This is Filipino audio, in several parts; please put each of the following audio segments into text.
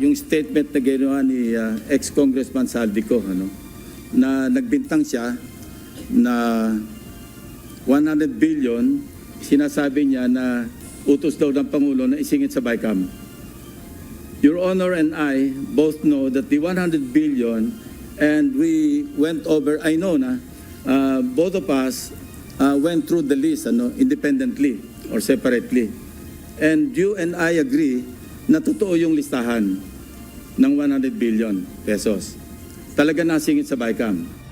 Yung statement na ginawa ni ex-Congressman Saldico, na nagbintang siya na 100 billion, sinasabi niya na utos daw ng Pangulo na isingit sa BICAM. Your Honor and I both know that the 100 billion, and we went over, I know na, both of us went through the list independently or separately. And you and I agree na totoo yung listahan ng 100 billion pesos. Talaga nasingit sa BICAM.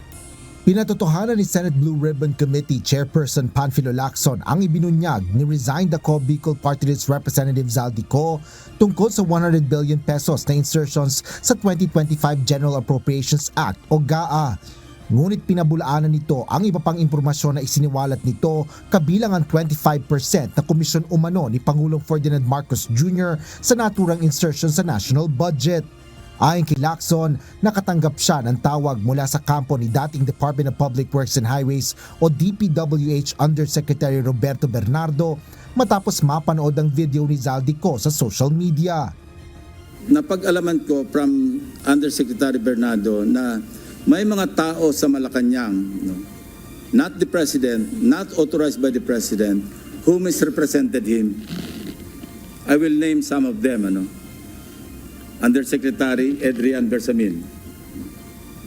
Pinatotohanan ni Senate Blue Ribbon Committee Chairperson Panfilo Lacson ang ibinunyag ni resigned Ako Bicol Party List Representative Zaldico tungkol sa 100 billion pesos na insertions sa 2025 General Appropriations Act o GAA. Ngunit pinabulaanan nito ang iba pang impormasyon na isiniwalat nito kabilang ang 25% na komisyon umano ni Pangulong Ferdinand Marcos Jr. sa naturang insertion sa national budget. Ayon kay Lacson, nakatanggap siya ng tawag mula sa kampo ni dating Department of Public Works and Highways o DPWH Undersecretary Roberto Bernardo matapos mapanood ang video ni Zaldico sa social media. Napag-alaman ko from Undersecretary Bernardo na may mga tao sa Malacanang, not the President, not authorized by the President, who misrepresented him. I will name some of them. Undersecretary Adrian Bersamin.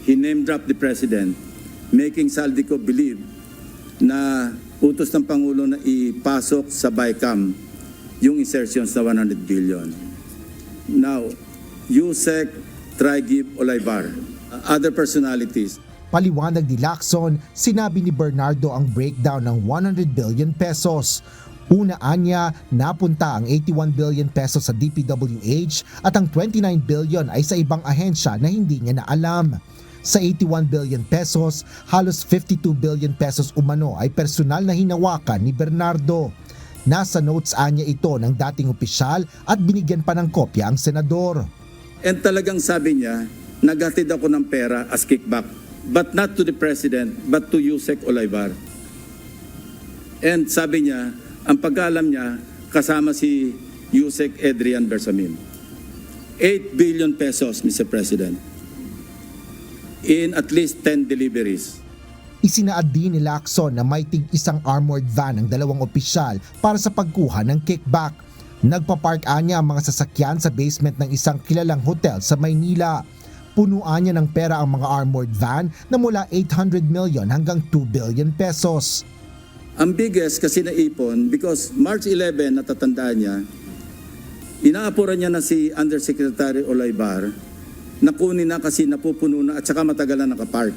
He name-dropped the President, making Saldico believe na utos ng Pangulo na ipasok sa BICAM yung insertions na 100 billion. Now, Yusek Traigib Olaybar, other personalities. Paliwanag ni Lacson, sinabi ni Bernardo ang breakdown ng 100 billion pesos. Unaan niya, napunta ang 81 billion pesos sa DPWH at ang 29 billion ay sa ibang ahensya na hindi niya na alam. Sa 81 billion pesos, halos 52 billion pesos umano ay personal na hinawakan ni Bernardo. Nasa notes anya ito ng dating opisyal at binigyan pa ng kopya ang senador. And talagang sabi niya, naghatid ako ng pera as kickback, but not to the President, but to Yusek Olaybar. And sabi niya, ang pagkaalam niya, kasama si Yusek Adrian Bersamin. 8 billion pesos, Mr. President, in at least 10 deliveries. Isinaad din ni Lacson na may tig-isang armored van ang dalawang opisyal para sa pagkuha ng kickback. Nagpapark anya ang mga sasakyan sa basement ng isang kilalang hotel sa Maynila. Punuan niya ng pera ang mga armored van na mula 800 million hanggang 2 billion pesos. Ang biggest kasi naipon, because March 11, natatandaan niya, inaapuran niya na si Undersecretary Olaybar na kunin na kasi napupuno na at saka matagal na nakapark.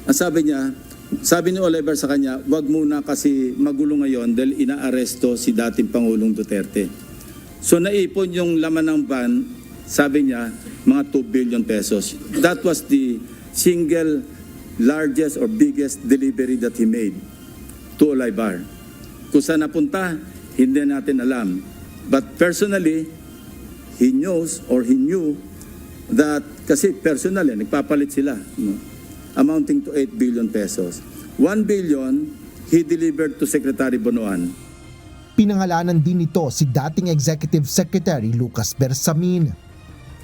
Ang sabi ni Olaybar sa kanya, wag muna kasi magulo ngayon dahil inaaresto si dating Pangulong Duterte. So naipon yung laman ng van, sabi niya, mga 2 billion pesos. That was the single largest or biggest delivery that he made to Olaybar. Kung saan napunta, hindi natin alam. But personally, he knows or he knew that, kasi personally, nagpapalit sila, amounting to 8 billion pesos. 1 billion, he delivered to Secretary Bonoan. Pinangalanan din nito si dating Executive Secretary Lucas Bersamin.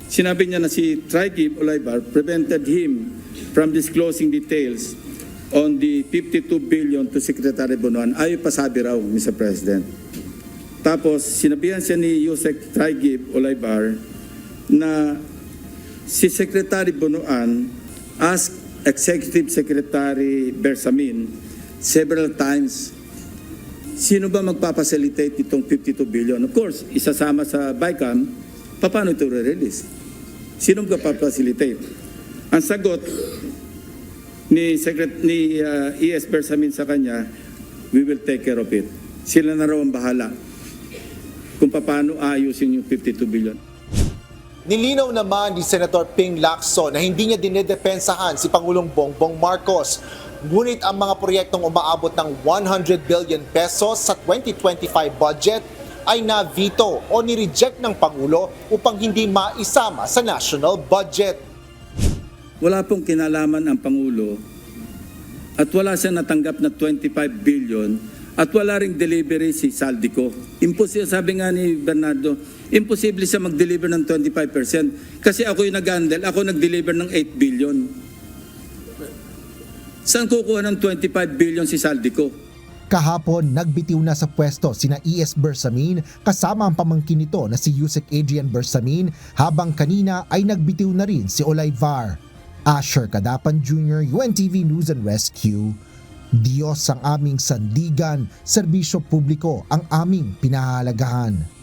Sinabi niya na si Traigib Olaybar prevented him from disclosing details on the 52 billion to Secretary Bonoan. Ayaw pasabi raw, Mr. President. Tapos, sinabihan siya ni Yusek Traigib Olaybar na si Secretary Bonoan asked Executive Secretary Bersamin several times, sino ba magpapacilitate itong 52 billion? Of course, isasama sa BICAM, paano ito re-release? Sino magpapacilitate? Ang sagot ni ES Bersamin sa kanya, we will take care of it. Sila na raw ang bahala kung paano ayusin yung 52 billion. Nilinaw naman ni Senator Ping Lacson na hindi niya dinedepensahan si Pangulong Bongbong Marcos. Ngunit ang mga proyektong umaabot ng 100 billion pesos sa 2025 budget ay na-veto o ni-reject ng Pangulo upang hindi maisama sa national budget. Wala pong kinalaman ang Pangulo at wala siyang natanggap na 25 billion at wala ring delivery si Saldico. Imposible, sabi nga ni Bernardo, Imposible siya mag-deliver ng 25%. Kasi ako yung nag-handle, ako nag-deliver ng 8 billion. Saan kukuha ng 25 billion si Saldico? Kahapon, nagbitiw na sa pwesto sina E.S. Bersamin kasama ang pamangkin nito na si Yusek Adrian Bersamin, habang kanina ay nagbitiw na rin si Olayvar. Asher Kadapan Jr., UNTV News and Rescue. Diyos ang aming sandigan, serbisyo publiko ang aming pinahahalagahan.